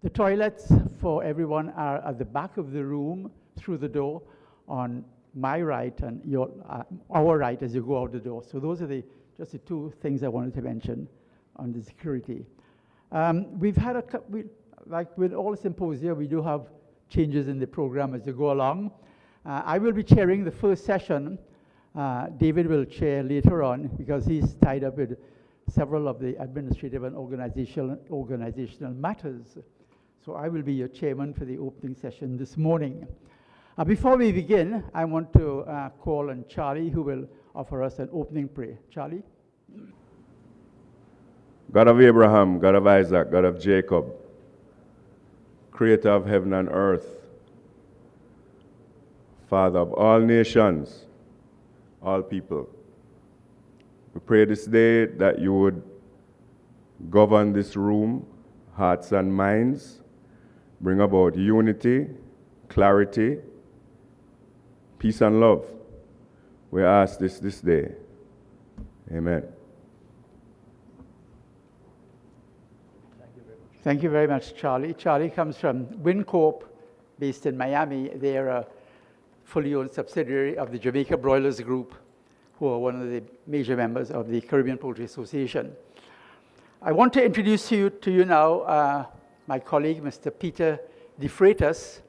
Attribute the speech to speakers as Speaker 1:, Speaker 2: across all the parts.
Speaker 1: The toilets for everyone are at the back of the room through the door on my right and our right as you go out the door. So those are just the two things I wanted to mention on the security. We've had like with all symposia, we do have changes in the program as you go along. I will be chairing the first session. David will chair later on because he's tied up with several of the administrative and organizational matters. So I will be your chairman for the opening session this morning. Before we begin, I want to call on Charlie, who will offer us an opening prayer. Charlie?
Speaker 2: God of Abraham, God of Isaac, God of Jacob, creator of heaven and earth, Father of all nations, all people, we pray this day that you would govern this room, hearts and minds, bring about unity, clarity, peace and love. We ask this day. Amen.
Speaker 1: Thank you very much, Charlie. Charlie comes from WinCorp, based in Miami. They are a fully owned subsidiary of the Jamaica Broilers Group, who are one of the major members of the Caribbean Poultry Association. I want to introduce to you now my colleague, Mr. Peter De Freitas.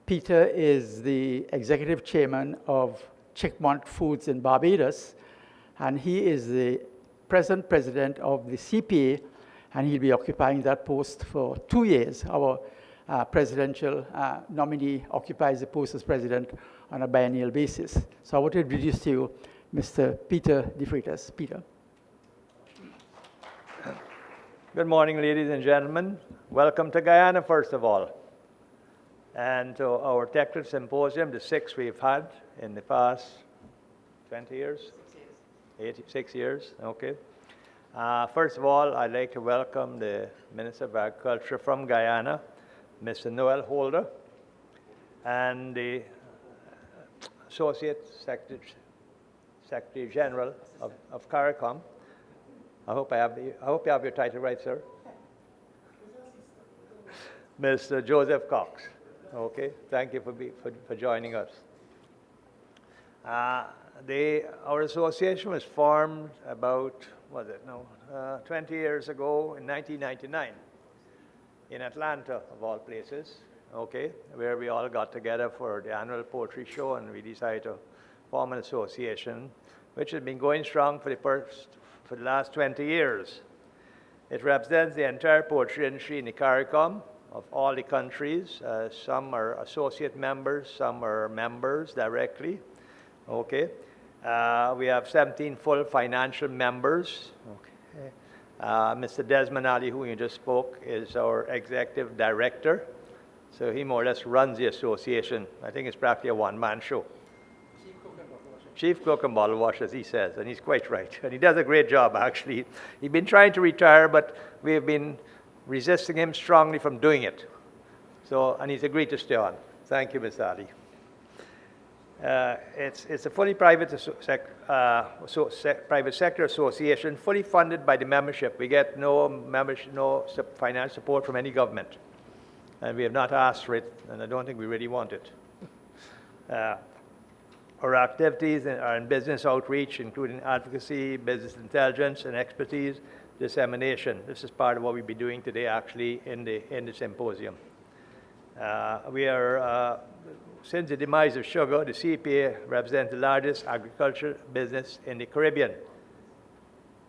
Speaker 1: Peter is the executive chairman of Chickmont Foods in Barbados, and he is the present president of the CPA, and he'll be occupying that post for 2 years. Our presidential nominee occupies the post as president on a biennial basis. So I want to introduce to you Mr. Peter De Freitas. Peter.
Speaker 3: Good morning, ladies and gentlemen. Welcome to Guyana, first of all, and to our technical symposium, the 6th we've had in the past 20 years? 86 years, okay. First of all, I'd like to welcome the Minister of Agriculture from Guyana, Mr. Noel Holder, and the Associate Secretary General of CARICOM. I hope you have your title right, sir. Mr. Joseph Cox. Okay, thank you for joining us. Our association was formed about 20 years ago in 1999 in Atlanta, of all places, okay, where we all got together for the annual poultry show, and we decided to form an association which has been going strong for the last 20 years. It represents the entire poultry industry in the CARICOM of all the countries. Some are associate members, some are members directly, okay. We have 17 full financial members. Okay. Mr. Desmond Ali, who you just spoke, is our executive director. So he more or less runs the association. I think it's practically a one-man show. Chief cook and bottle washer, as he says, and he's quite right. And he does a great job, actually. He's been trying to retire, but we've been resisting him strongly from doing it. So, and he's agreed to stay on. Thank you, Mr. Ali. It's a fully private private sector association, fully funded by the membership. We get no financial support from any government, and we have not asked for it, and I don't think we really want it. Our activities are in business outreach, including advocacy, business intelligence, and expertise dissemination. This is part of what we'll be doing today, actually, in the symposium. Since the demise of sugar, the CPA represents the largest agricultural business in the Caribbean,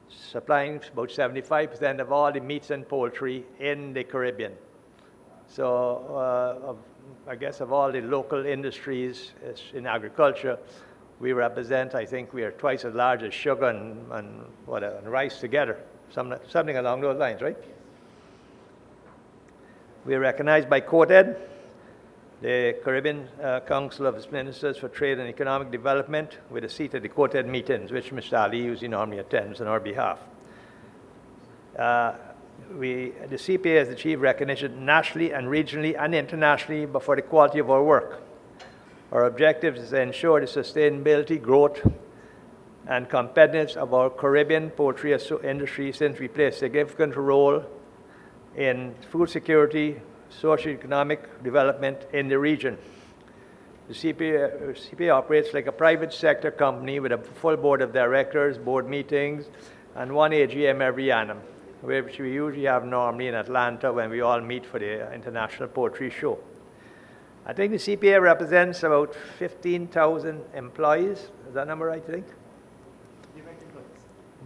Speaker 3: supplying about 75% of all the meats and poultry in the Caribbean. So I guess of all the local industries in agriculture, we represent, I think we are twice as large as sugar and rice together, something along those lines, right? We are recognized by COTED, the Caribbean Council of Ministers for Trade and Economic Development, with a seat at the COTED meetings, which Mr. Ali usually normally attends on our behalf. The CPA has achieved recognition nationally and regionally and internationally for the quality of our work. Our objective is to ensure the sustainability, growth, and competitiveness of our Caribbean poultry industry, since we play a significant role in food security, socioeconomic development in the region. The CPA operates like a private sector company with a full board of directors, board meetings, and one AGM every annum, which we usually have normally in Atlanta when we all meet for the International Poetry Show. I think the CPA represents about 15,000 employees. Is that number right, I think?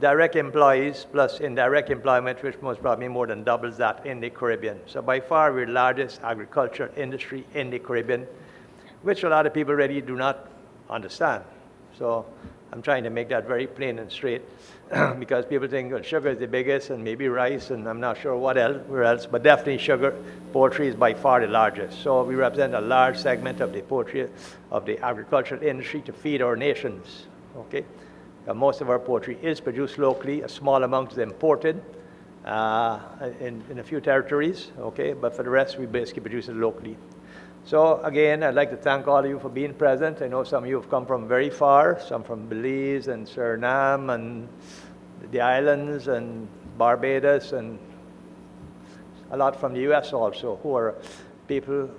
Speaker 3: Direct employees plus indirect employment, which most probably more than doubles that in the Caribbean. So by far, we're the largest agricultural industry in the Caribbean, which a lot of people really do not understand. So I'm trying to make that very plain and straight because people think, well, sugar is the biggest and maybe rice and I'm not sure where else, but definitely sugar. Poultry is by far the largest. So we represent a large segment of the poultry, of the agricultural industry to feed our nations, okay? Most of our poultry is produced locally. A small amount is imported in a few territories, okay? But for the rest, we basically produce it locally. So again, I'd like to thank all of you for being present. I know some of you have come from very far, some from Belize and Suriname and the islands and Barbados and a lot from the US also, who are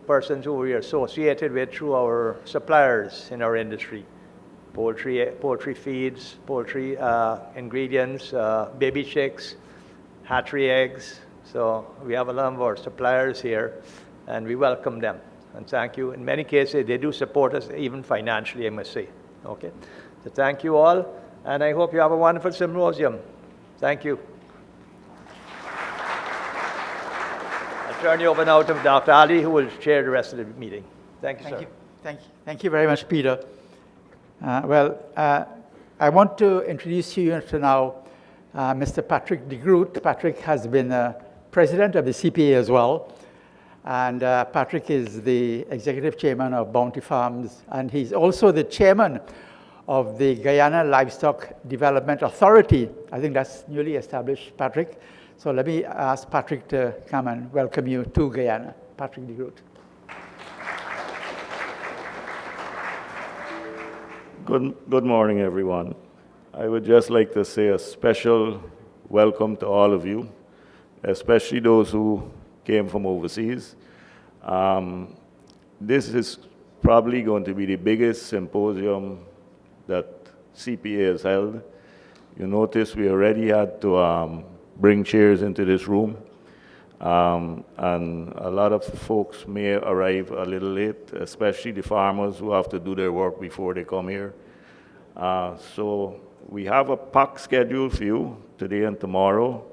Speaker 3: persons who we are associated with through our suppliers in our industry. Poultry feeds, poultry ingredients, baby chicks, hatchery eggs. So we have a lot of our suppliers here and we welcome them. And thank you. In many cases, they do support us even financially, I must say. Okay? So thank you all, and I hope you have a wonderful symposium. Thank you. I'll turn you over now to Dr. Ali, who will chair the rest of the meeting. Thank you, sir.
Speaker 1: Thank you very much, Peter. I want to introduce to you now Mr. Patrick de Groot. Patrick has been president of the CPA as well. And Patrick is the executive chairman of Bounty Farms, and he's also the chairman of the Guyana Livestock Development Authority. I think that's newly established, Patrick. So let me ask Patrick to come and welcome you to Guyana. Patrick de Groot.
Speaker 4: Good morning, everyone. I would just like to say a special welcome to all of you, especially those who came from overseas. This is probably going to be the biggest symposium that CPA has held. You notice we already had to bring chairs into this room, and a lot of folks may arrive a little late, especially the farmers who have to do their work before they come here. So we have a packed schedule for you today and tomorrow.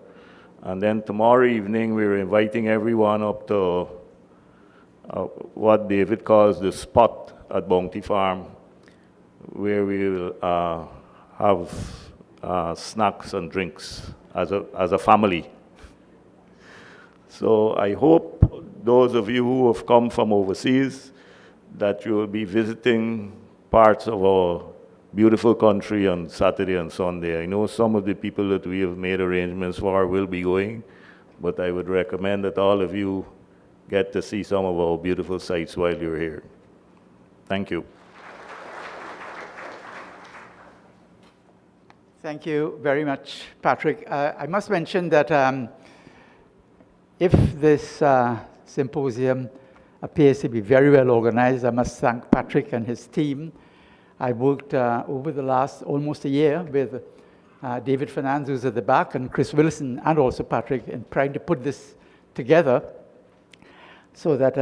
Speaker 4: And then tomorrow evening, we're inviting everyone up to what David calls the spot at Bounty Farm, where we will have snacks and drinks as a family. So I hope those of you who have come from overseas, that you will be visiting parts of our beautiful country on Saturday and Sunday. I know some of the people that we have made arrangements for will be going, but I would recommend that all of you get to see some of our beautiful sites while you're here. Thank you.
Speaker 1: Thank you very much, Patrick. I must mention that if this symposium appears to be very well organized, I must thank Patrick and his team. I worked over the last almost a year with David Fernandez, who's at the back, and Chris Wilson, and also Patrick, in trying to put this together. So that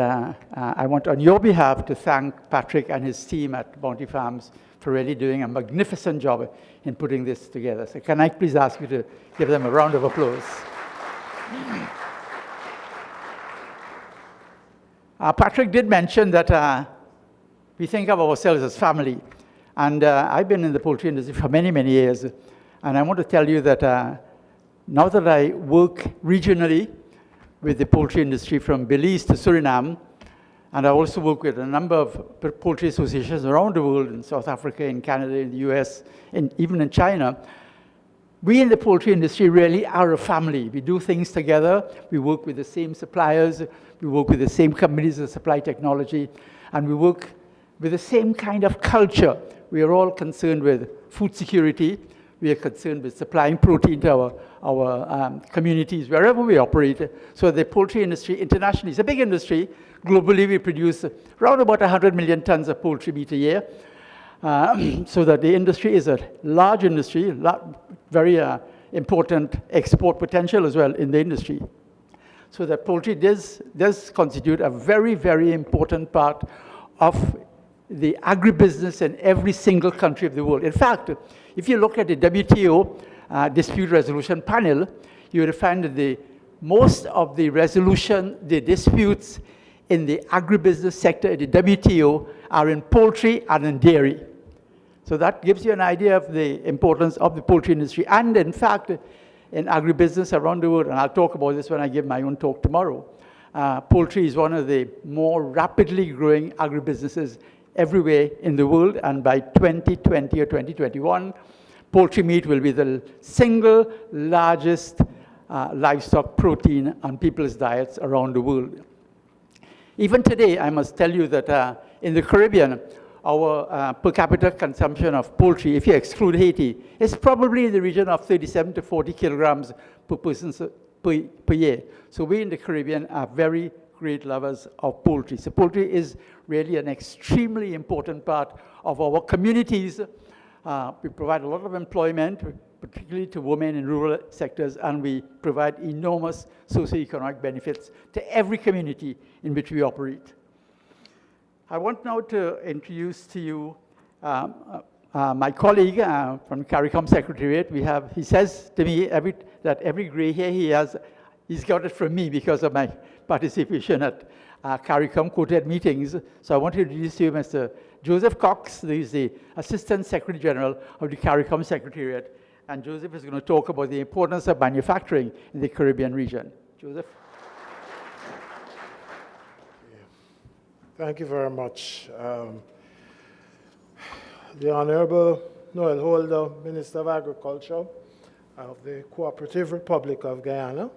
Speaker 1: I want, on your behalf, to thank Patrick and his team at Bounty Farms for really doing a magnificent job in putting this together. So can I please ask you to give them a round of applause? Patrick did mention that we think of ourselves as family. And I've been in the poultry industry for many, many years. And I want to tell you that now that I work regionally with the poultry industry from Belize to Suriname, and I also work with a number of poultry associations around the world, in South Africa, in Canada, in the US, and even in China, we in the poultry industry really are a family. We do things together. We work with the same suppliers. We work with the same companies that supply technology. And we work with the same kind of culture. We are all concerned with food security, we are concerned with supplying protein to our communities wherever we operate. So the poultry industry internationally is a big industry. Globally, we produce around about 100 million tons of poultry meat a year. So that the industry is a large industry, very important export potential as well in the industry. So that poultry does constitute a very, very important part of the agribusiness in every single country of the world. In fact, if you look at the WTO dispute resolution panel, you will find that most of the disputes in the agribusiness sector at the WTO are in poultry and in dairy. So that gives you an idea of the importance of the poultry industry. And in fact, in agribusiness around the world, and I'll talk about this when I give my own talk tomorrow, poultry is one of the more rapidly growing agribusinesses everywhere in the world. And by 2020 or 2021, poultry meat will be the single largest livestock protein on people's diets around the world. Even today, I must tell you that in the Caribbean, our per capita consumption of poultry, if you exclude Haiti, is probably in the region of 37 to 40 kilograms per person per year. So we in the Caribbean are very great lovers of poultry. So poultry is really an extremely important part of our communities. We provide a lot of employment, particularly to women in rural sectors, and we provide enormous socioeconomic benefits to every community in which we operate. I want now to introduce to you my colleague from CARICOM Secretariat. He says to me that every gray hair he's got it from me because of my participation at CARICOM quoted meetings. So I want to introduce to you Mr. Joseph Cox, who is the Assistant Secretary General of the CARICOM Secretariat. And Joseph is going to talk about the importance of manufacturing in the Caribbean region. Joseph?
Speaker 5: Thank you very much. The Honorable Noel Holder, Minister of Agriculture of the Cooperative Republic of Guyana.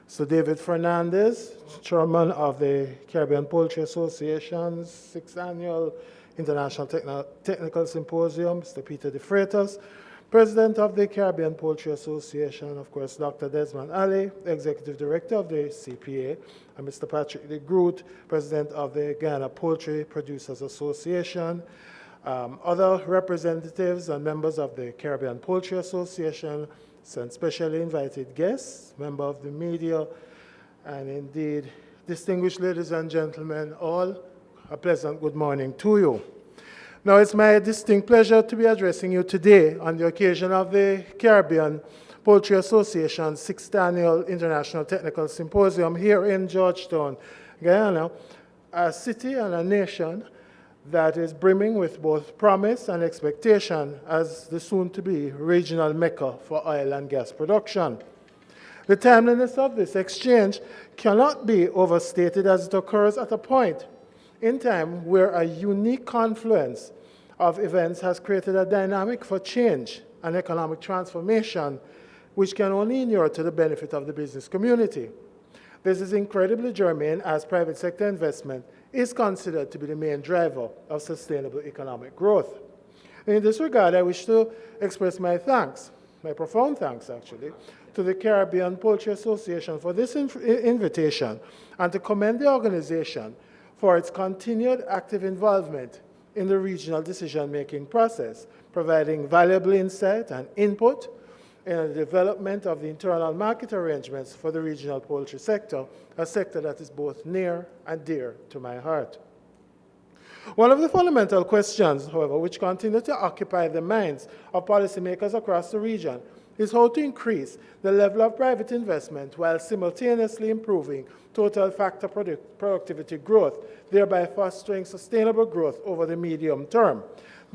Speaker 5: Sir David Fernandez, Chairman of the Caribbean Poultry Association's 6th Annual International Technical Symposium, Mr. Peter De Freitas, President of the Caribbean Poultry Association, of course, Dr. Desmond Ali, Executive Director of the CPA, and Mr. Patrick de Groot, President of the Guyana Poultry Producers Association, other representatives and members of the Caribbean Poultry Association, some specially invited guests, member of the media, and indeed, distinguished ladies and gentlemen, all a pleasant good morning to you. Now, it's my distinct pleasure to be addressing you today on the occasion of the Caribbean Poultry Association's 6th Annual International Technical Symposium here in Georgetown, Guyana, a city and a nation that is brimming with both promise and expectation as the soon-to-be regional mecca for oil and gas production. The timeliness of this exchange cannot be overstated as it occurs at a point in time where a unique confluence of events has created a dynamic for change and economic transformation which can only inure to the benefit of the business community. This is incredibly germane as private sector investment is considered to be the main driver of sustainable economic growth. In this regard, I wish to express my thanks, my profound thanks actually, to the Caribbean Poultry Association for this invitation and to commend the organization for its continued active involvement in the regional decision-making process, providing valuable insight and input in the development of the internal market arrangements for the regional poultry sector, a sector that is both near and dear to my heart. One of the fundamental questions, however, which continue to occupy the minds of policymakers across the region is how to increase the level of private investment while simultaneously improving total factor productivity growth, thereby fostering sustainable growth over the medium term.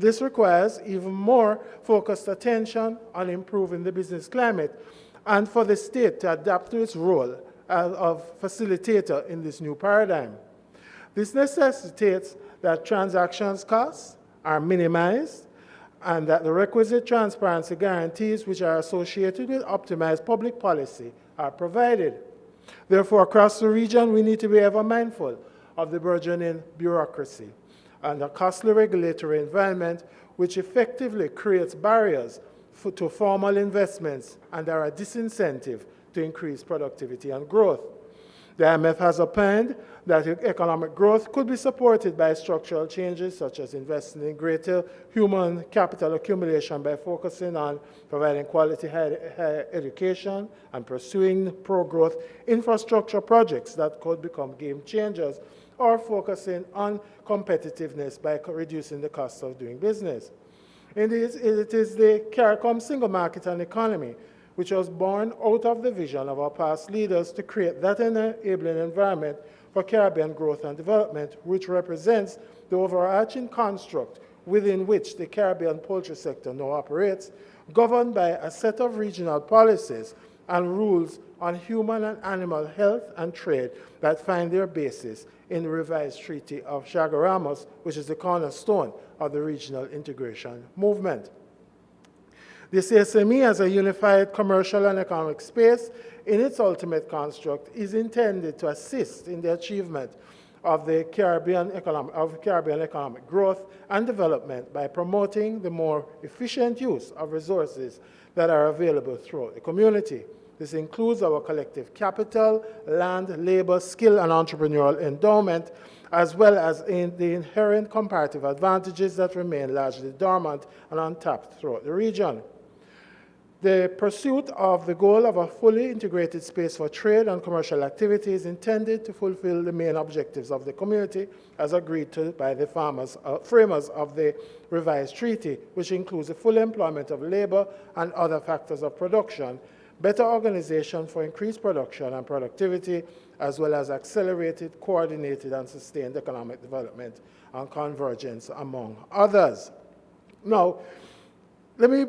Speaker 5: This requires even more focused attention on improving the business climate and for the state to adapt to its role of facilitator in this new paradigm. This necessitates that transactions costs are minimized and that the requisite transparency guarantees which are associated with optimized public policy are provided. Therefore, across the region, we need to be ever mindful of the burgeoning bureaucracy and a costly regulatory environment which effectively creates barriers to formal investments and are a disincentive to increase productivity and growth. The IMF has opined that economic growth could be supported by structural changes such as investing in greater human capital accumulation by focusing on providing quality higher education and pursuing pro-growth infrastructure projects that could become game changers, or focusing on competitiveness by reducing the cost of doing business. It is the CARICOM single market and economy which was born out of the vision of our past leaders to create that enabling environment for Caribbean growth and development, which represents the overarching construct within which the Caribbean poultry sector now operates, governed by a set of regional policies and rules on human and animal health and trade that find their basis in the revised Treaty of Chaguaramas, which is the cornerstone of the regional integration movement. The CSME, as a unified commercial and economic space, in its ultimate construct, is intended to assist in the achievement of the Caribbean economic growth and development by promoting the more efficient use of resources that are available throughout the community. This includes our collective capital, land, labor, skill, and entrepreneurial endowment, as well as in the inherent comparative advantages that remain largely dormant and untapped throughout the region. The pursuit of the goal of a fully integrated space for trade and commercial activity is intended to fulfill the main objectives of the community as agreed to by the framers of the revised treaty, which includes the full employment of labor and other factors of production, better organization for increased production and productivity, as well as accelerated, coordinated, and sustained economic development and convergence, among others. Now, let me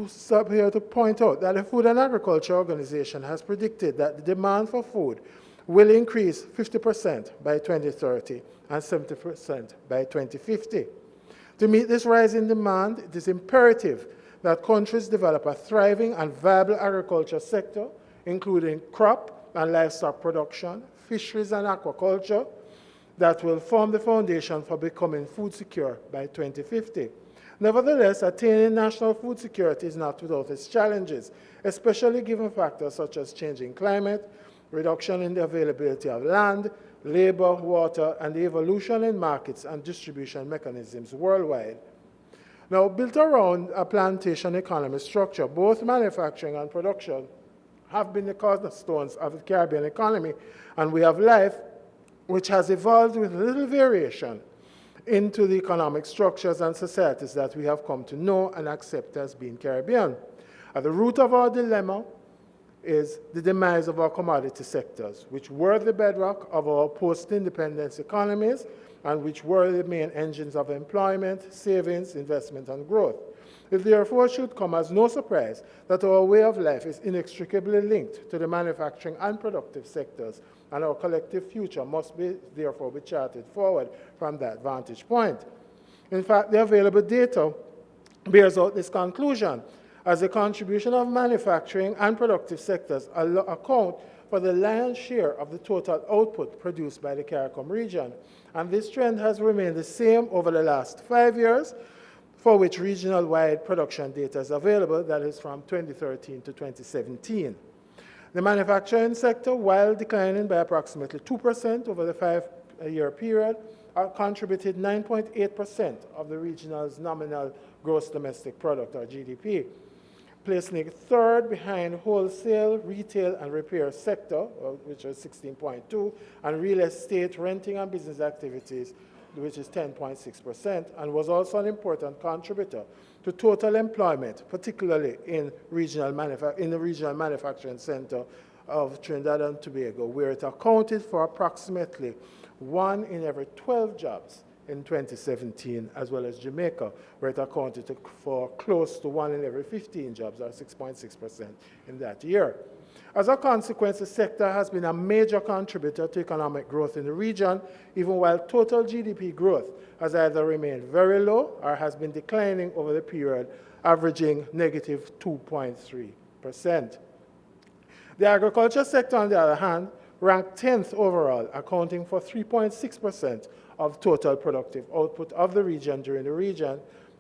Speaker 5: stop here to point out that the Food and Agriculture Organization has predicted that the demand for food will increase 50% by 2030 and 70% by 2050. To meet this rise in demand, it is imperative that countries develop a thriving and viable agriculture sector, including crop and livestock production, fisheries and aquaculture, that will form the foundation for becoming food secure by 2050. Nevertheless, attaining national food security is not without its challenges, especially given factors such as changing climate, reduction in the availability of land, labor, water, and the evolution in markets and distribution mechanisms worldwide. Now, built around a plantation economy structure, both manufacturing and production have been the cornerstones of the Caribbean economy and way of life, which has evolved with little variation into the economic structures and societies that we have come to know and accept as being Caribbean. At the root of our dilemma is the demise of our commodity sectors, which were the bedrock of our post-independence economies and which were the main engines of employment, savings, investment, and growth. It therefore should come as no surprise that our way of life is inextricably linked to the manufacturing and productive sectors, and our collective future must therefore be charted forward from that vantage point. In fact, the available data bears out this conclusion, as the contribution of manufacturing and productive sectors account for the lion's share of the total output produced by the CARICOM region. And this trend has remained the same over the last 5 years, for which regional-wide production data is available, that is from 2013 to 2017. The manufacturing sector, while declining by approximately 2% over the 5-year period, contributed 9.8% of the regional's nominal gross domestic product, or GDP, placing it third behind wholesale, retail, and repair sector, which is 16.2%, and real estate, renting, and business activities, which is 10.6%, and was also an important contributor to total employment, particularly in the regional manufacturing center of Trinidad and Tobago, where it accounted for approximately 1 in every 12 jobs in 2017, as well as Jamaica, where it accounted for close to 1 in every 15 jobs, or 6.6% in that year. As a consequence, the sector has been a major contributor to economic growth in the region, even while total GDP growth has either remained very low or has been declining over the period, averaging negative 2.3%. The agriculture sector, on the other hand, ranked 10th overall, accounting for 3.6% of total productive output of the region during the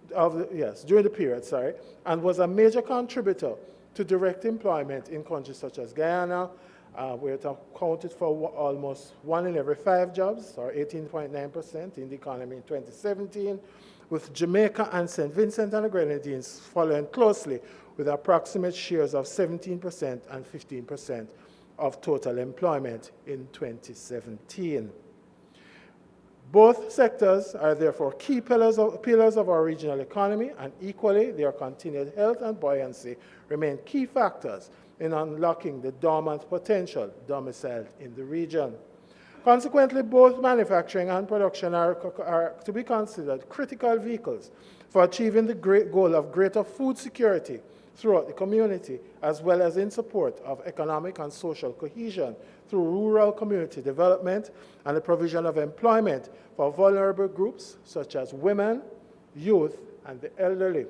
Speaker 5: during the period, sorry, and was a major contributor to direct employment in countries such as Guyana, where it accounted for almost 1 in every 5 jobs, or 18.9% in the economy in 2017, with Jamaica and St. Vincent and the Grenadines following closely with approximate shares of 17% and 15% of total employment in 2017. Both sectors are therefore key pillars of our regional economy, and equally, their continued health and buoyancy remain key factors in unlocking the dormant potential domiciled in the region. Consequently, both manufacturing and production are to be considered critical vehicles for achieving the great goal of greater food security throughout the community, as well as in support of economic and social cohesion through rural community development and the provision of employment for vulnerable groups such as women, youth, and the elderly.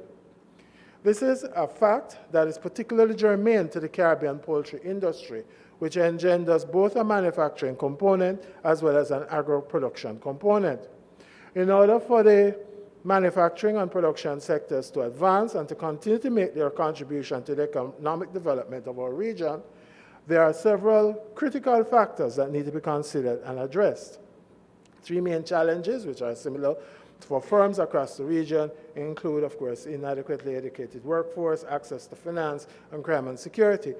Speaker 5: This is a fact that is particularly germane to the Caribbean poultry industry, which engenders both a manufacturing component as well as an agro-production component. In order for the manufacturing and production sectors to advance and to continue to make their contribution to the economic development of our region, there are several critical factors that need to be considered and addressed. 3 main challenges, which are similar for firms across the region, include, of course, inadequately educated workforce, access to finance, and crime and security.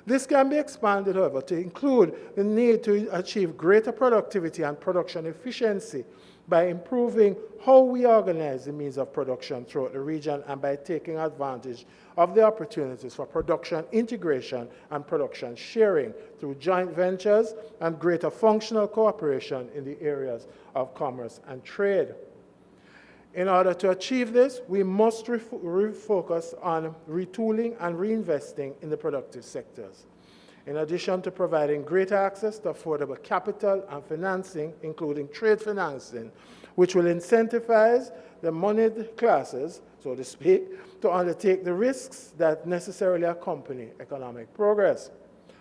Speaker 5: This can be expanded, however, to include the need to achieve greater productivity and production efficiency by improving how we organize the means of production throughout the region and by taking advantage of the opportunities for production integration and production sharing through joint ventures and greater functional cooperation in the areas of commerce and trade. In order to achieve this, we must refocus on retooling and reinvesting in the productive sectors. In addition to providing greater access to affordable capital and financing, including trade financing, which will incentivize the moneyed classes, so to speak, to undertake the risks that necessarily accompany economic progress.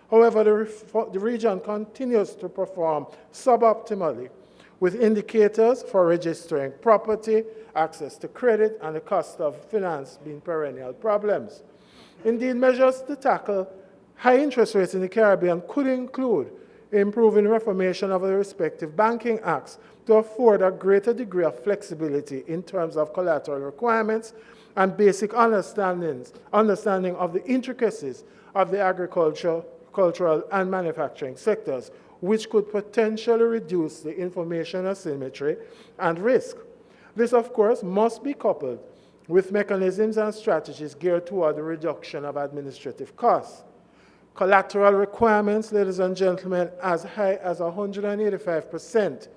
Speaker 5: However, the region continues to perform suboptimally, with indicators for registering property, access to credit, and the cost of finance being perennial problems. Indeed, measures to tackle high interest rates in the Caribbean could include improving reformation of the respective banking acts to afford a greater degree of flexibility in terms of collateral requirements and basic understanding of the intricacies of the agricultural and manufacturing sectors, which could potentially reduce the information asymmetry and risk. This, of course, must be coupled with mechanisms and strategies geared toward the reduction of administrative costs. Collateral requirements, ladies and gentlemen, as high as 185%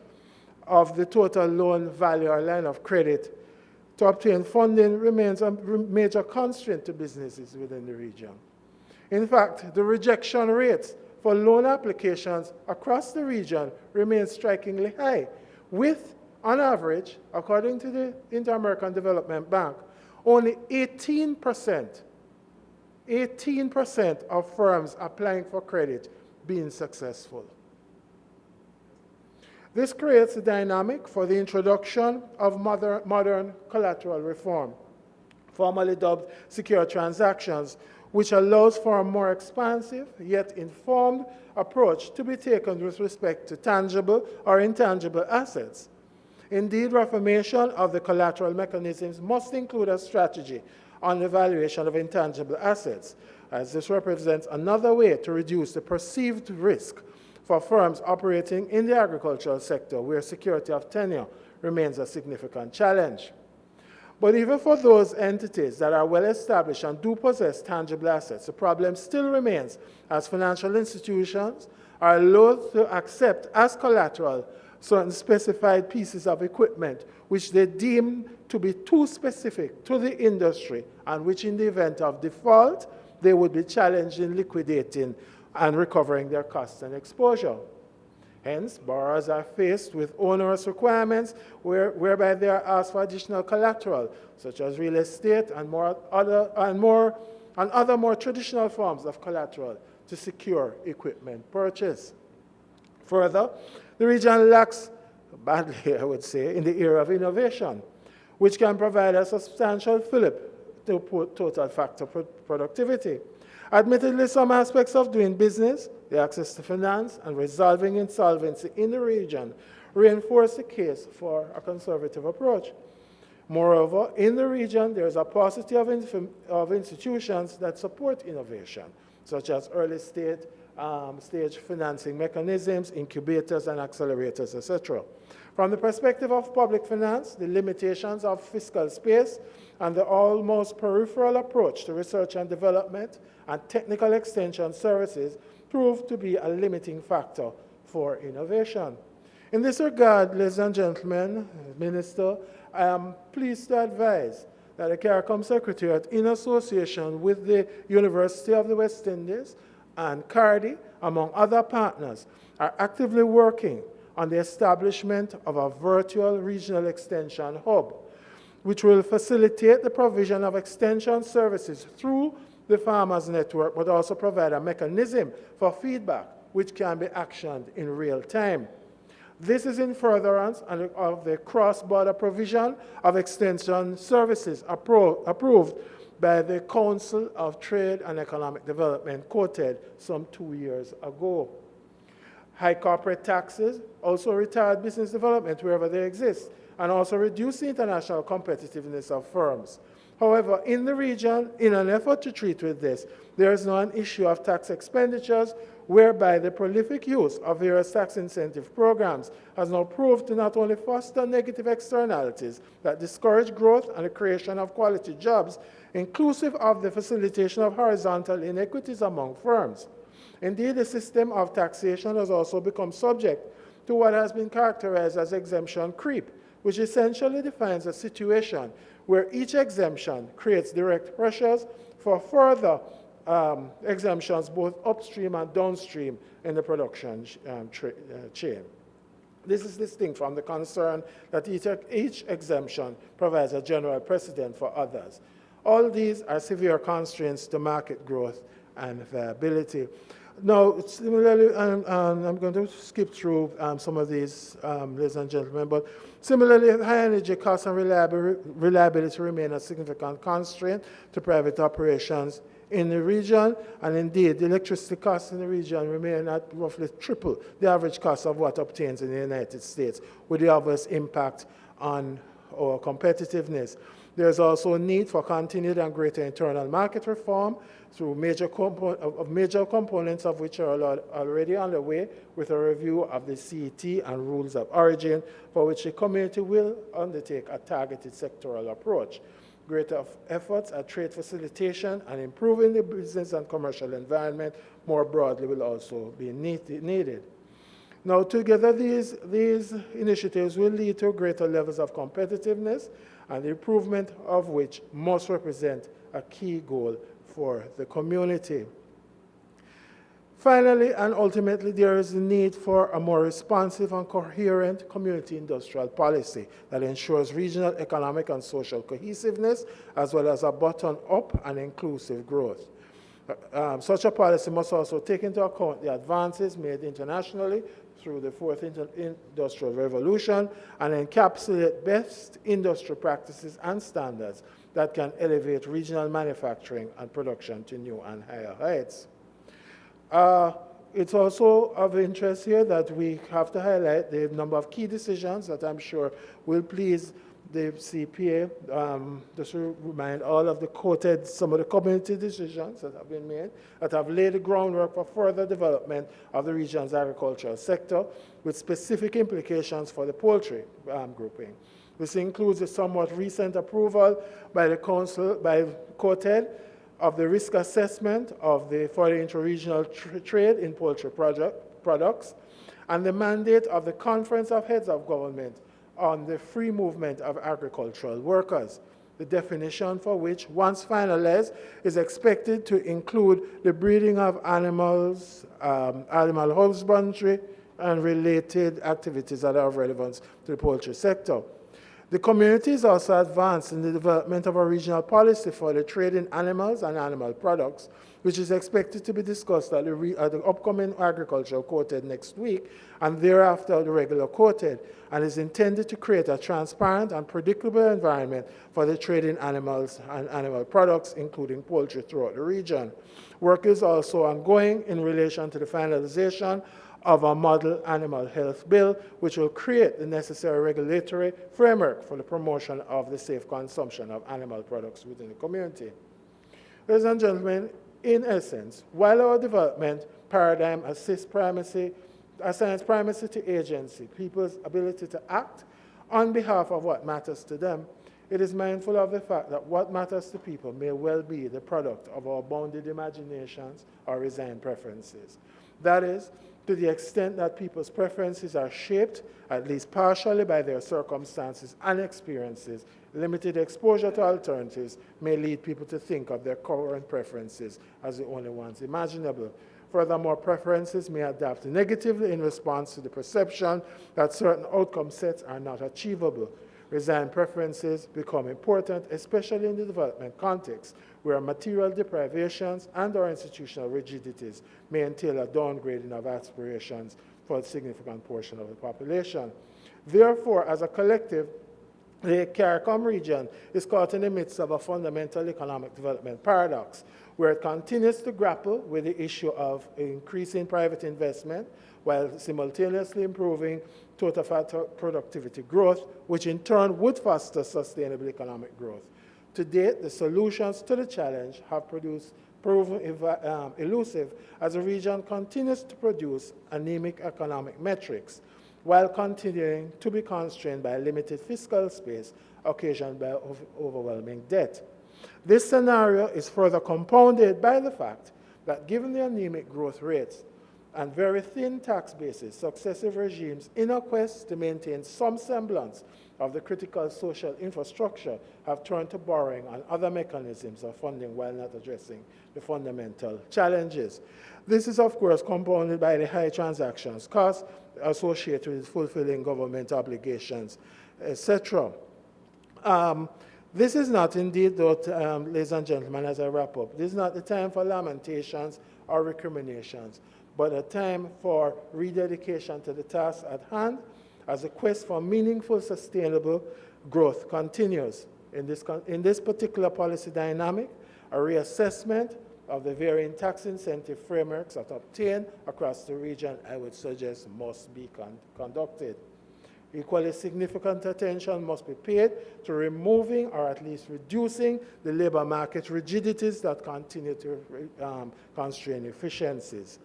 Speaker 5: of the total loan value or line of credit to obtain funding remains a major constraint to businesses within the region. In fact, the rejection rates for loan applications across the region remain strikingly high, with, on average, according to the Inter-American Development Bank, only 18% of firms applying for credit being successful. This creates a dynamic for the introduction of modern collateral reform, formerly dubbed secure transactions, which allows for a more expansive yet informed approach to be taken with respect to tangible or intangible assets. Indeed, reformation of the collateral mechanisms must include a strategy on the valuation of intangible assets, as this represents another way to reduce the perceived risk for firms operating in the agricultural sector, where security of tenure remains a significant challenge. But even for those entities that are well established and do possess tangible assets, the problem still remains, as financial institutions are loath to accept as collateral certain specified pieces of equipment which they deem to be too specific to the industry, and which in the event of default, they would be challenged in liquidating and recovering their costs and exposure. Hence, borrowers are faced with onerous requirements whereby they are asked for additional collateral, such as real estate and other more traditional forms of collateral to secure equipment purchase. Further, the region lacks, badly I would say, in the area of innovation, which can provide a substantial fillip to total factor productivity. Admittedly, some aspects of doing business, the access to finance, and resolving insolvency in the region reinforce the case for a conservative approach. Moreover, in the region, there is a paucity of institutions that support innovation, such as early stage financing mechanisms, incubators and accelerators, etc. From the perspective of public finance, the limitations of fiscal space and the almost peripheral approach to research and development and technical extension services prove to be a limiting factor for innovation. In this regard, ladies and gentlemen, Minister, I am pleased to advise that the CARICOM Secretariat, in association with the University of the West Indies and CARDI, among other partners, are actively working on the establishment of a virtual regional extension hub, which will facilitate the provision of extension services through the Farmers Network, but also provide a mechanism for feedback which can be actioned in real time. This is in furtherance of the cross-border provision of extension services approved by the Council of Trade and Economic Development, quoted some 2 years ago. High corporate taxes also retard business development wherever they exist, and also reduce the international competitiveness of firms. However, in the region, in an effort to treat with this, there is now an issue of tax expenditures whereby the prolific use of various tax incentive programs has now proved to not only foster negative externalities that discourage growth and the creation of quality jobs, inclusive of the facilitation of horizontal inequities among firms. Indeed, the system of taxation has also become subject to what has been characterized as exemption creep, which essentially defines a situation where each exemption creates direct pressures for further exemptions both upstream and downstream in the production chain. This is distinct from the concern that each exemption provides a general precedent for others. All these are severe constraints to market growth and viability. Now, similarly, and I'm going to skip through some of these, ladies and gentlemen, but similarly, high energy costs and reliability remain a significant constraint to private operations in the region, and indeed, the electricity costs in the region remain at roughly triple the average cost of what obtains in the United States, with the obvious impact on our competitiveness. There is also a need for continued and greater internal market reform through major components of which are already underway, with a review of the CET and rules of origin, for which the community will undertake a targeted sectoral approach. Greater efforts at trade facilitation and improving the business and commercial environment more broadly will also be needed. Now, together, these initiatives will lead to greater levels of competitiveness, and the improvement of which must represent a key goal for the community. Finally, and ultimately, there is a need for a more responsive and coherent community industrial policy that ensures regional economic and social cohesiveness, as well as a bottom-up and inclusive growth. Such a policy must also take into account the advances made internationally through the fourth industrial revolution and encapsulate best industry practices and standards that can elevate regional manufacturing and production to new and higher heights. It's also of interest here that we have to highlight the number of key decisions that I'm sure will please the CPA, just to remind all of the quoted, some of the community decisions that have been made that have laid the groundwork for further development of the region's agricultural sector with specific implications for the poultry grouping. This includes the somewhat recent approval by the Council, by quoted, of the risk assessment for the inter-regional trade in poultry products, and the mandate of the Conference of Heads of Government on the free movement of agricultural workers, the definition for which, once finalized, is expected to include the breeding of animals, animal husbandry, and related activities that are of relevance to the poultry sector. The community is also advanced in the development of a regional policy for the trade in animals and animal products, which is expected to be discussed at the upcoming agricultural quoted next week, and thereafter the regular quoted, and is intended to create a transparent and predictable environment for the trade in animals and animal products, including poultry, throughout the region. Work is also ongoing in relation to the finalization of a model animal health bill, which will create the necessary regulatory framework for the promotion of the safe consumption of animal products within the community. Ladies and gentlemen, in essence, while our development paradigm assigns primacy to agency, people's ability to act on behalf of what matters to them, it is mindful of the fact that what matters to people may well be the product of our bounded imaginations or resigned preferences. That is, to the extent that people's preferences are shaped, at least partially, by their circumstances and experiences, limited exposure to alternatives may lead people to think of their current preferences as the only ones imaginable. Furthermore, preferences may adapt negatively in response to the perception that certain outcome sets are not achievable. Resigned preferences become important, especially in the development context, where material deprivations and or institutional rigidities may entail a downgrading of aspirations for a significant portion of the population. Therefore, as a collective, the CARICOM region is caught in the midst of a fundamental economic development paradox, where it continues to grapple with the issue of increasing private investment while simultaneously improving total productivity growth, which in turn would foster sustainable economic growth. To date, the solutions to the challenge have proven elusive as the region continues to produce anemic economic metrics, while continuing to be constrained by limited fiscal space occasioned by overwhelming debt. This scenario is further compounded by the fact that given the anemic growth rates and very thin tax bases, successive regimes, in a quest to maintain some semblance of the critical social infrastructure, have turned to borrowing and other mechanisms of funding while not addressing the fundamental challenges. This is, of course, compounded by the high transactions costs associated with fulfilling government obligations, etc. This is not indeed, though, ladies and gentlemen, as I wrap up, this is not the time for lamentations or recriminations, but a time for rededication to the task at hand as the quest for meaningful, sustainable growth continues. In this particular policy dynamic, a reassessment of the varying tax incentive frameworks that obtain across the region, I would suggest, must be conducted. Equally significant attention must be paid to removing or at least reducing the labor market rigidities that continue to constrain efficiencies.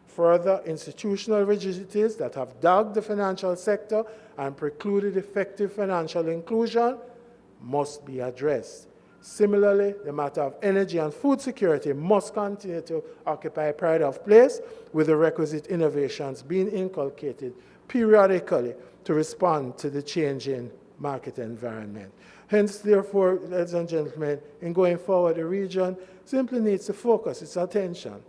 Speaker 5: Further, institutional rigidities that have dogged the financial sector and precluded effective financial inclusion must be addressed. Similarly, the matter of energy and food security must continue to occupy pride of place, with the requisite innovations being inculcated periodically to respond to the changing market environment. Hence, therefore, ladies and gentlemen, in going forward, the region simply needs to focus its attention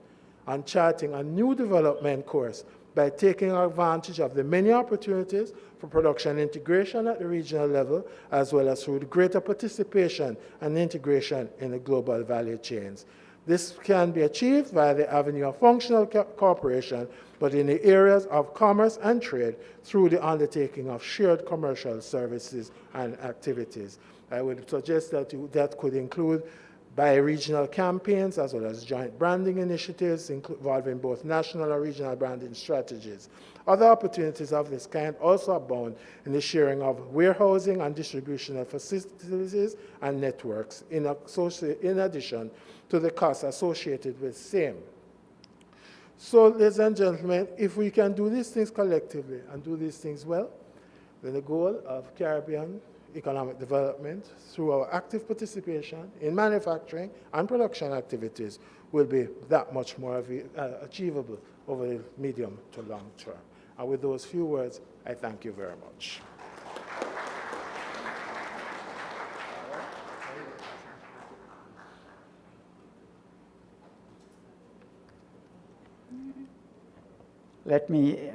Speaker 5: on charting a new development course by taking advantage of the many opportunities for production integration at the regional level, as well as through the greater participation and integration in the global value chains. This can be achieved via the avenue of functional cooperation, but in the areas of commerce and trade through the undertaking of shared commercial services and activities. I would suggest that that could include bi-regional campaigns as well as joint branding initiatives involving both national and regional branding strategies. Other opportunities of this kind also abound in the sharing of warehousing and distributional facilities and networks, in addition to the costs associated with same. So, ladies and gentlemen, if we can do these things collectively and do these things well, then the goal of Caribbean economic development through our active participation in manufacturing and production activities will be that much more achievable over the medium to long term. And with those few words, I thank you very much.
Speaker 1: Let me,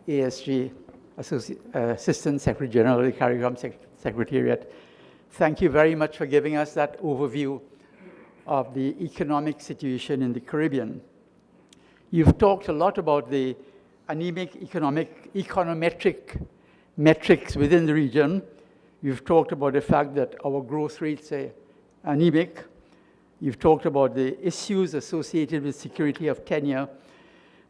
Speaker 1: ASG, Assistant Secretary General of the CARICOM Secretariat. Thank you very much for giving us that overview of the economic situation in the Caribbean. You've talked a lot about the anemic econometric metrics within the region. You've talked about the fact that our growth rates are anemic. You've talked about the issues associated with security of tenure,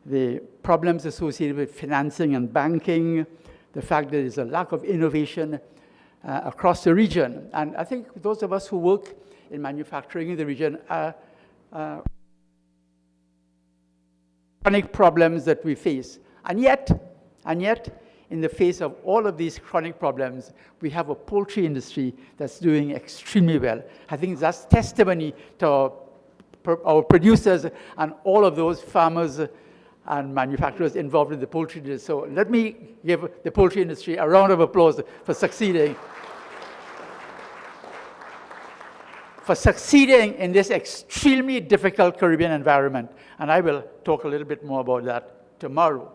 Speaker 1: the problems associated with financing and banking, the fact that there's a lack of innovation across the region. And I think those of us who work in manufacturing in the region are chronic problems that we face. And yet, in the face of all of these chronic problems, we have a poultry industry that's doing extremely well. I think that's testimony to our producers and all of those farmers and manufacturers involved in the poultry industry. So let me give the poultry industry a round of applause for succeeding. For succeeding in this extremely difficult Caribbean environment. And I will talk a little bit more about that tomorrow.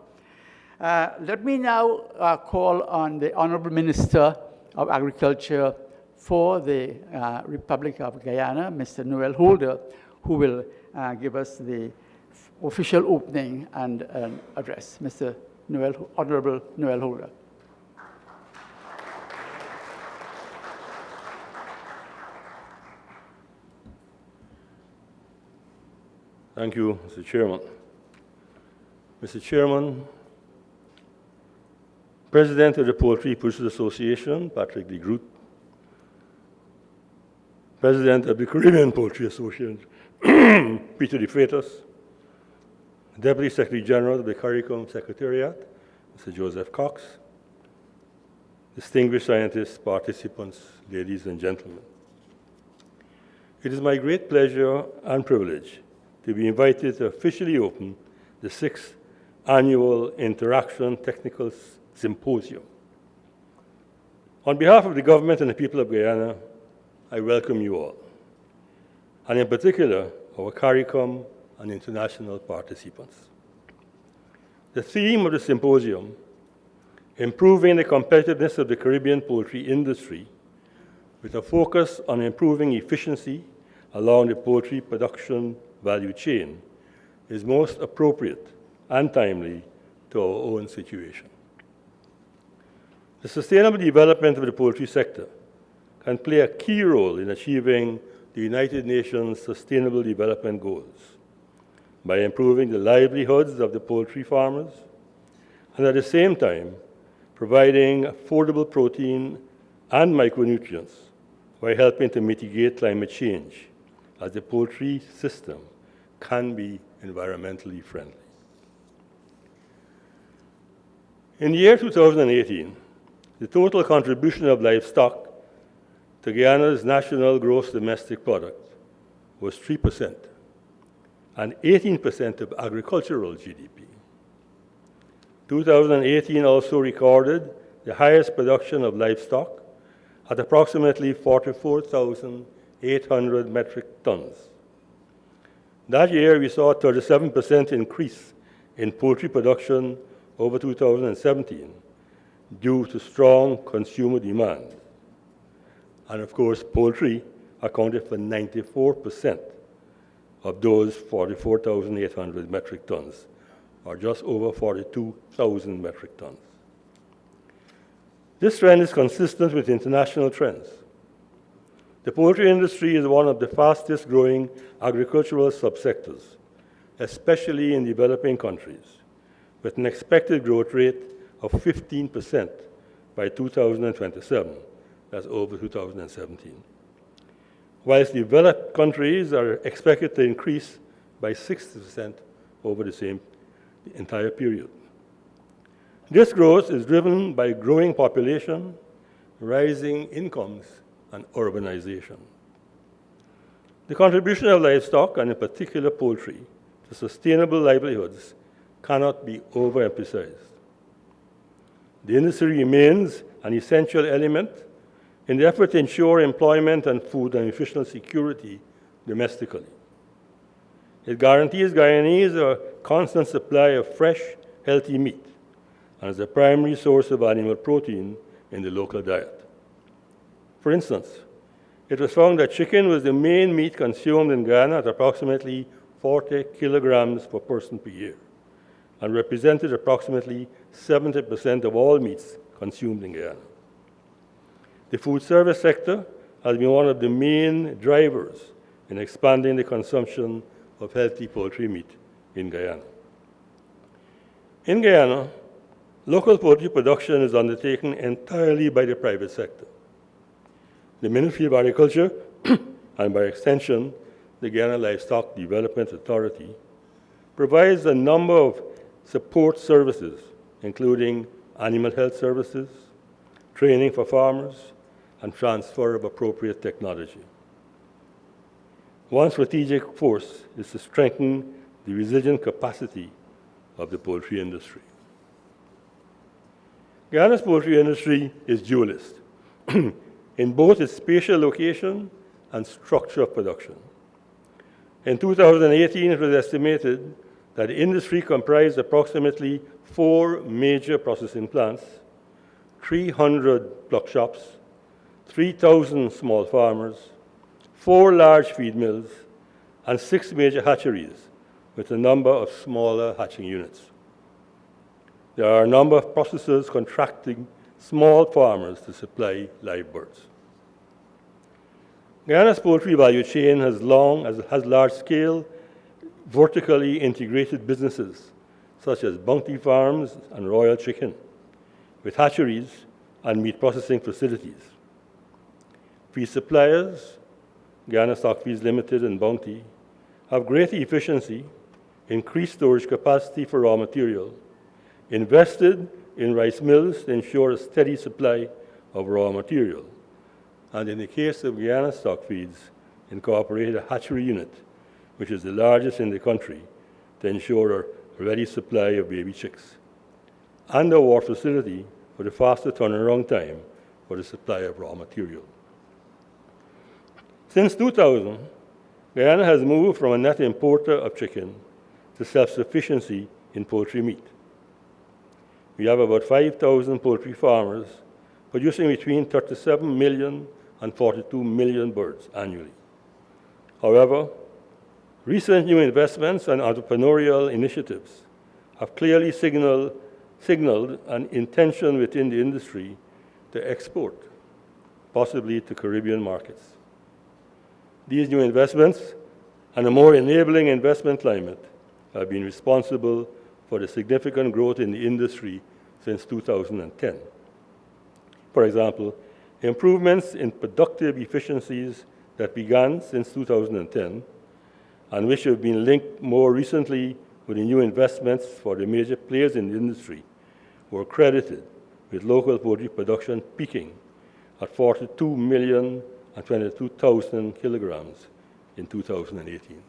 Speaker 1: Let me now call on the Honorable Minister of Agriculture for the Republic of Guyana, Mr. Noel Holder, who will give us the official opening and address. Mr. Honorable Noel Holder.
Speaker 6: Thank you, Mr. Chairman. Mr. Chairman, President of the Poultry Producers Association, Patrick de Groot, President of the Caribbean Poultry Association, Peter de Freitas, Deputy Secretary General of the CARICOM Secretariat, Mr. Joseph Cox, distinguished scientists, participants, ladies and gentlemen. It is my great pleasure and privilege to be invited to officially open the 6th Annual Interaction Technical Symposium. On behalf of the government and the people of Guyana, I welcome you all, and in particular, our CARICOM and international participants. The theme of the symposium, Improving the Competitiveness of the Caribbean Poultry Industry, with a focus on improving efficiency along the poultry production value chain, is most appropriate and timely to our own situation. The sustainable development of the poultry sector can play a key role in achieving the United Nations Sustainable Development Goals by improving the livelihoods of the poultry farmers and at the same time providing affordable protein and micronutrients while helping to mitigate climate change, as the poultry system can be environmentally friendly. In the year 2018, the total contribution of livestock to Guyana's national gross domestic product was 3% and 18% of agricultural GDP. 2018 also recorded the highest production of livestock at approximately 44,800 metric tons. That year, we saw a 37% increase in poultry production over 2017 due to strong consumer demand. And of course, poultry accounted for 94% of those 44,800 metric tons, or just over 42,000 metric tons. This trend is consistent with international trends. The poultry industry is one of the fastest growing agricultural subsectors, especially in developing countries, with an expected growth rate of 15% by 2027, that's over 2017. Whilst developed countries are expected to increase by 60% over the same entire period. This growth is driven by growing population, rising incomes, and urbanization. The contribution of livestock, and in particular poultry, to sustainable livelihoods cannot be overemphasized. The industry remains an essential element in the effort to ensure employment and food and nutritional security domestically. It guarantees Guyanese a constant supply of fresh, healthy meat and is a primary source of animal protein in the local diet. For instance, it was found that chicken was the main meat consumed in Guyana at approximately 40 kilograms per person per year, and represented approximately 70% of all meats consumed in Guyana. The food service sector has been one of the main drivers in expanding the consumption of healthy poultry meat in Guyana. In Guyana, local poultry production is undertaken entirely by the private sector. The Ministry of Agriculture, and by extension, the Guyana Livestock Development Authority, provides a number of support services, including animal health services, training for farmers, and transfer of appropriate technology. One strategic force is to strengthen the resilient capacity of the poultry industry. Guyana's poultry industry is dualist in both its spatial location and structure of production. In 2018, it was estimated that the industry comprised approximately 4 major processing plants, 300 pluck shops, 3,000 small farmers, 4 large feed mills, and 6 major hatcheries, with a number of smaller hatching units. There are a number of processors contracting small farmers to supply live birds. Guyana's poultry value chain has large-scale, vertically integrated businesses, such as Bounty Farms and Royal Chicken, with hatcheries and meat processing facilities. Feed suppliers, Guyana Stock Feeds Limited and Bounty, have great efficiency, increased storage capacity for raw material, invested in rice mills to ensure a steady supply of raw material, and in the case of Guyana Stock Feeds, incorporated a hatchery unit, which is the largest in the country, to ensure a ready supply of baby chicks, and a wharf facility for the faster turnaround time for the supply of raw material. Since 2000, Guyana has moved from a net importer of chicken to self-sufficiency in poultry meat. We have about 5,000 poultry farmers producing between 37 million and 42 million birds annually. However, recent new investments and entrepreneurial initiatives have clearly signaled an intention within the industry to export, possibly to Caribbean markets. These new investments and a more enabling investment climate have been responsible for the significant growth in the industry since 2010. For example, improvements in productive efficiencies that began since 2010 and which have been linked more recently with the new investments for the major players in the industry were credited with local poultry production peaking at 42 million and 22,000 kilograms in 2018.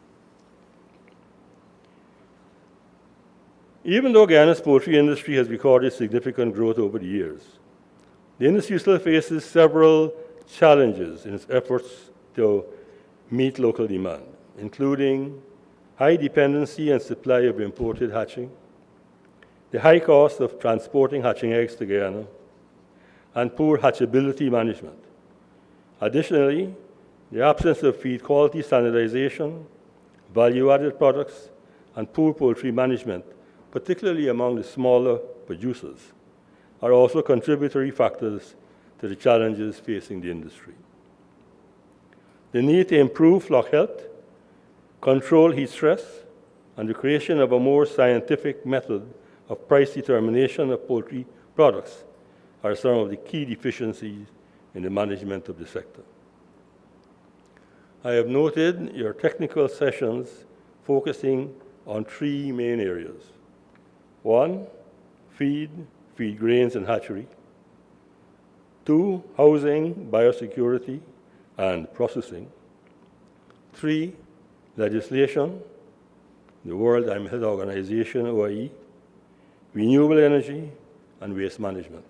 Speaker 6: Even though Guyana's poultry industry has recorded significant growth over the years, the industry still faces several challenges in its efforts to meet local demand, including high dependency and supply of imported hatching, the high cost of transporting hatching eggs to Guyana, and poor hatchability management. Additionally, the absence of feed quality standardization, value-added products, and poor poultry management, particularly among the smaller producers, are also contributory factors to the challenges facing the industry. The need to improve flock health, control heat stress, and the creation of a more scientific method of price determination of poultry products are some of the key deficiencies in the management of the sector. I have noted your technical sessions focusing on 3 main areas. 1, feed grains and hatchery. 2, housing, biosecurity, and processing. 3, legislation, the World Animal Health Organization, OIE, renewable energy, and waste management.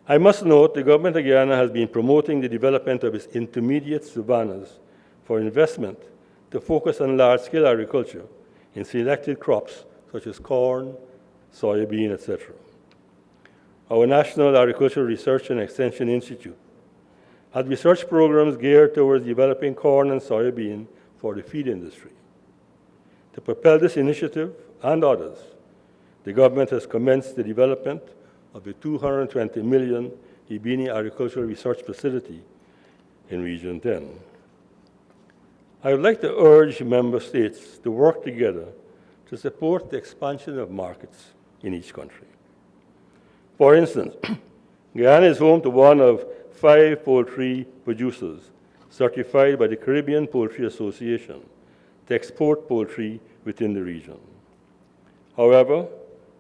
Speaker 6: I must note the government of Guyana has been promoting the development of its intermediate savannas for investment to focus on large-scale agriculture in selected crops such as corn, soybean, etc. Our National Agricultural Research and Extension Institute, and research programs geared towards developing corn and soybean for the feed industry. To propel this initiative and others, the government has commenced the development of the $220 million Ibini Agricultural Research Facility in Region 10. I would like to urge member states to work together to support the expansion of markets in each country. For instance, Guyana is home to one of 5 poultry producers certified by the Caribbean Poultry Association to export poultry within the region. However,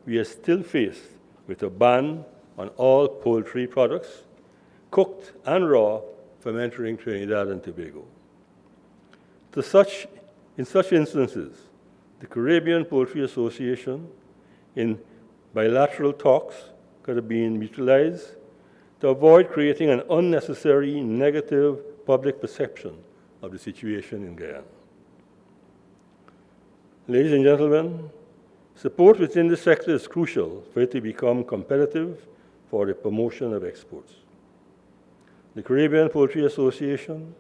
Speaker 6: we are still faced with a ban on all poultry products, cooked and raw, from entering Trinidad and Tobago. In such instances, the Caribbean Poultry Association, in bilateral talks, could have been utilized to avoid creating an unnecessary negative public perception of the situation in Guyana. Ladies and gentlemen, support within the sector is crucial for it to become competitive for the promotion of exports. The Caribbean Poultry Association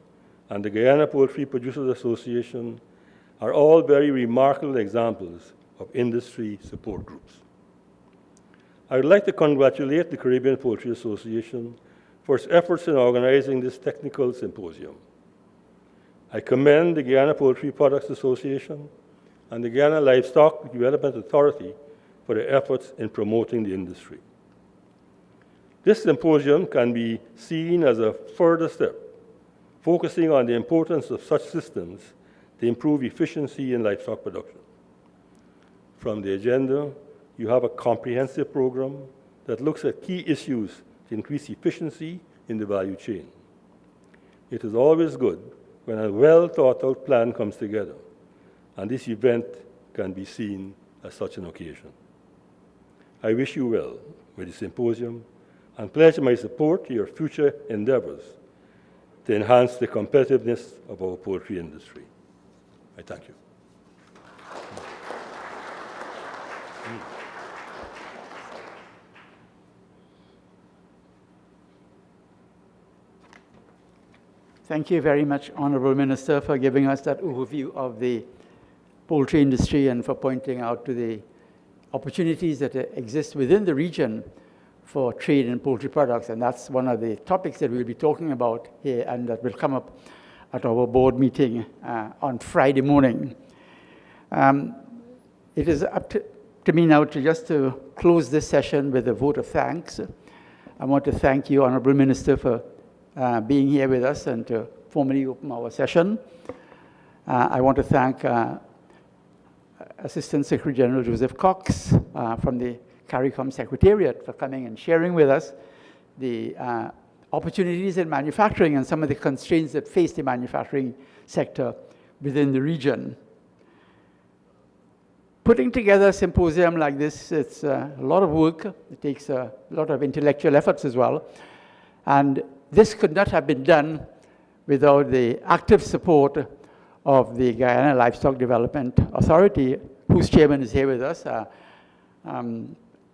Speaker 6: and the Guyana Poultry Producers Association are all very remarkable examples of industry support groups. I would like to congratulate the Caribbean Poultry Association for its efforts in organizing this technical symposium. I commend the Guyana Poultry Products Association and the Guyana Livestock Development Authority for their efforts in promoting the industry. This symposium can be seen as a further step, focusing on the importance of such systems to improve efficiency in livestock production. From the agenda, you have a comprehensive program that looks at key issues to increase efficiency in the value chain. It is always good when a well-thought-out plan comes together, and this event can be seen as such an occasion. I wish you well with the symposium and pledge my support to your future endeavors to enhance the competitiveness of our poultry industry. I thank you.
Speaker 1: Thank you very much, Honorable Minister, for giving us that overview of the poultry industry and for pointing out to the opportunities that exist within the region for trade in poultry products. And that's one of the topics that we'll be talking about here and that will come up at our board meeting on Friday morning. It is up to me now to close this session with a vote of thanks. I want to thank you, Honorable Minister, for being here with us and to formally open our session. I want to thank Assistant Secretary General Joseph Cox from the CARICOM Secretariat for coming and sharing with us the opportunities in manufacturing and some of the constraints that face the manufacturing sector within the region. Putting together a symposium like this, it's a lot of work. It takes a lot of intellectual efforts as well. And this could not have been done without the active support of the Guyana Livestock Development Authority, whose chairman is here with us,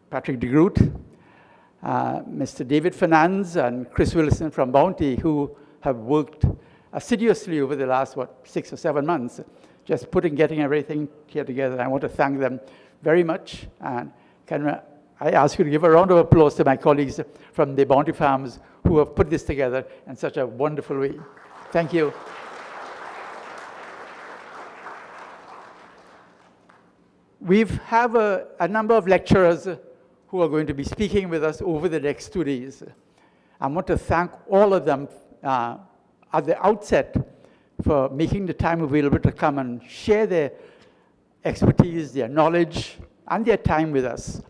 Speaker 1: Patrick de Groot, Mr. David Fernandes and Chris Wilson from Bounty, who have worked assiduously over the last, 6 or 7 months, just getting everything here together. I want to thank them very much. And I ask you to give a round of applause to my colleagues from the Bounty Farms who have put this together in such a wonderful way. Thank you. We have a number of lecturers who are going to be speaking with us over the next 2 days. I want to thank all of them at the outset for making the time available to come and share their expertise, their knowledge, and their time with us.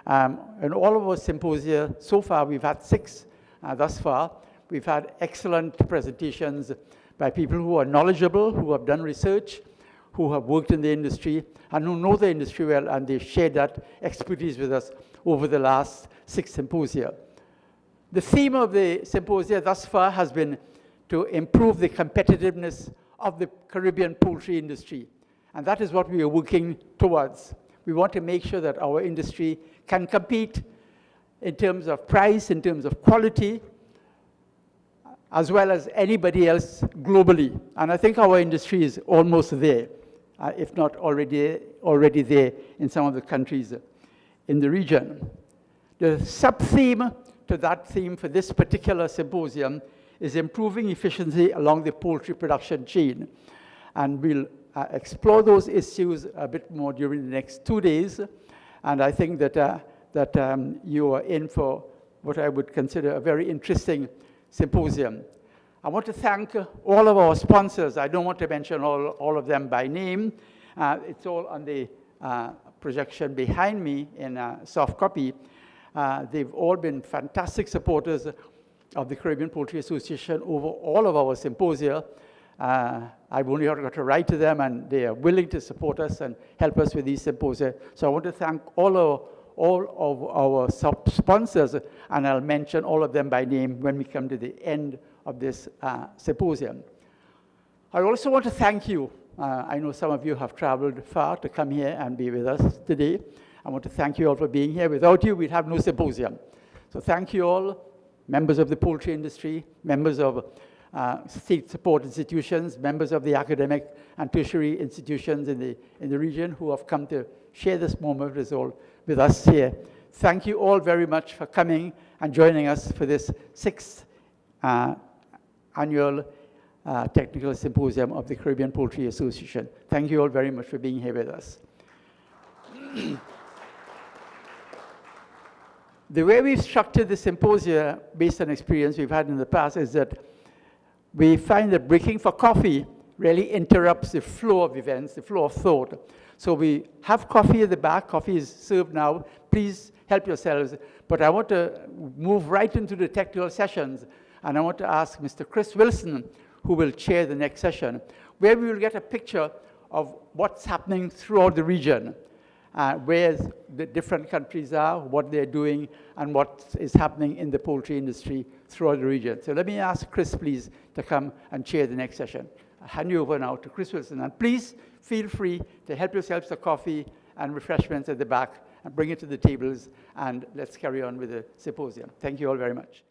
Speaker 1: In all of our symposia, so far we've had 6 thus far. We've had excellent presentations by people who are knowledgeable, who have done research, who have worked in the industry, and who know the industry well, and they've shared that expertise with us over the last 6 symposia. The theme of the symposia thus far has been to improve the competitiveness of the Caribbean poultry industry. And that is what we are working towards. We want to make sure that our industry can compete in terms of price, in terms of quality, as well as anybody else globally. And I think our industry is almost there, if not already there in some of the countries in the region. The sub-theme to that theme for this particular symposium is improving efficiency along the poultry production chain. And we'll explore those issues a bit more during the next 2 days. And I think that you are in for what I would consider a very interesting symposium. I want to thank all of our sponsors. I don't want to mention all of them by name. It's all on the projection behind me in soft copy. They've all been fantastic supporters of the Caribbean Poultry Association over all of our symposia. I've only got to write to them, and they are willing to support us and help us with these symposia. So I want to thank all of our sponsors, and I'll mention all of them by name when we come to the end of this symposium. I also want to thank you. I know some of you have traveled far to come here and be with us today. I want to thank you all for being here. Without you, we'd have no symposium. So thank you all, members of the poultry industry, members of state support institutions, members of the academic and tertiary institutions in the region who have come to share this moment with us here. Thank you all very much for coming and joining us for this 6th annual technical symposium of the Caribbean Poultry Association. Thank you all very much for being here with us. The way we've structured the symposia, based on experience we've had in the past, is that we find that breaking for coffee really interrupts the flow of events, the flow of thought. So we have coffee at the back. Coffee is served now. Please help yourselves. But I want to move right into the technical sessions, and I want to ask Mr. Chris Wilson, who will chair the next session, where we will get a picture of what's happening throughout the region, where the different countries are, what they're doing, and what is happening in the poultry industry throughout the region. So let me ask Chris, please, to come and chair the next session. I hand you over now to Chris Wilson. And please feel free to help yourselves to coffee and refreshments at the back and bring it to the tables, and let's carry on with the symposium. Thank you all very much.